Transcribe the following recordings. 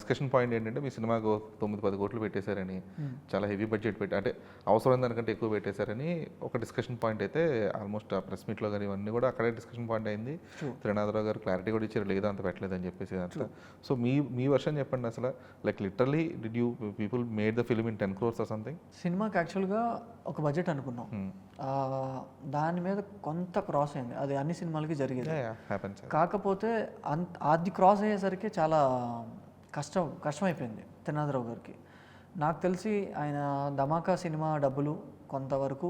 Discussion point ఏంటంటే మీ సినిమాకు 9-10 కోట్లు పెట్టేశారని, చాలా హెవీ బడ్జెట్ పెట్టి అంటే అవసరం దానికంటే ఎక్కువ పెట్టేశారని ఒక డిస్కషన్ పాయింట్ అయితే ఆల్మోస్ట్ ఆ ప్రెస్ మీట్లో కానీ ఇవన్నీ కూడా అక్కడే డిస్కషన్ పాయింట్ అయింది. త్రినాథరావు గారు క్లారిటీ కూడా ఇచ్చారు, లేదా అంత పెట్టలేదు అని చెప్పేసి అంతా. సో మీ వర్షన్ చెప్పండి అసలు, like literally did you people made the film in 10 crores or something? సినిమాకి యాక్చువల్గా ఒక బడ్జెట్ అనుకున్నాం, దాని మీద కొంత క్రాస్ అయింది. అది అన్ని సినిమాలకి జరిగేది. కాకపోతే అది క్రాస్ అయ్యేసరికి చాలా కష్టమైపోయింది త్రినాథరావు గారికి. నాకు తెలిసి ఆయన ధమాకా సినిమా డబ్బులు కొంతవరకు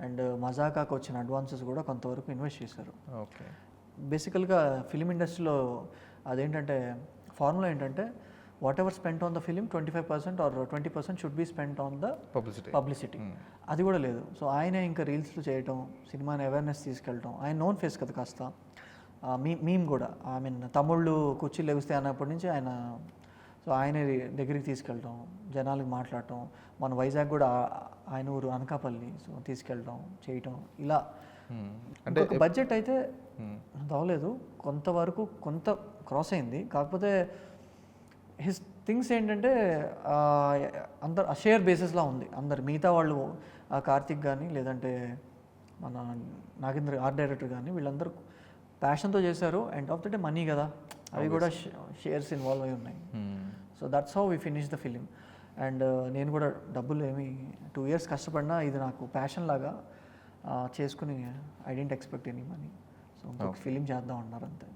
అండ్ మజాకాకు వచ్చిన అడ్వాన్సెస్ కూడా కొంతవరకు ఇన్వెస్ట్ చేశారు. ఓకే. బేసికల్గా ఫిలిం ఇండస్ట్రీలో అదేంటంటే ఫార్ములా ఏంటంటే whatever spent on the film 25% or 20% should be spent on the publicity. అది కూడా లేదు. సో ఆయనే ఇంకా రీల్స్లు చేయటం, సినిమాని అవేర్నెస్ తీసుకెళ్ళటం. ఆయన నోన్ ఫేస్ కదా కాస్త. మేము కూడా తమ్ముళ్ళు కుర్చీలు లెగిస్తే అన్నప్పటి నుంచి ఆయన, సో ఆయన దగ్గరికి తీసుకెళ్ళటం, జనాలకు మాట్లాడటం. మన వైజాగ్ కూడా ఆయన ఊరు అనకాపల్లి, సో తీసుకెళ్ళటం చేయటం ఇలా. అంటే బడ్జెట్ అయితే అవ్వలేదు, కొంతవరకు కొంత క్రాస్ అయింది. కాకపోతే హిస్ థింగ్స్ ఏంటంటే అందరు షేర్ బేసిస్లా ఉంది. అందరు మిగతా వాళ్ళు కార్తిక్ కానీ లేదంటే మన నాగేంద్ర ఆర్ట్ డైరెక్టర్ కానీ వీళ్ళందరూ ప్యాషన్తో చేశారు. End of the day money కదా, అవి కూడా షేర్స్ ఇన్వాల్వ్ అయి ఉన్నాయి. So that's how we finish the film. And నేను కూడా డబ్బులు ఏమి 2 years కష్టపడినా ఇది నాకు ప్యాషన్ లాగా చేసుకుని I didn't expect any money. So ఇంకొక ఫిలిం చేద్దాం అన్నారు అంతే.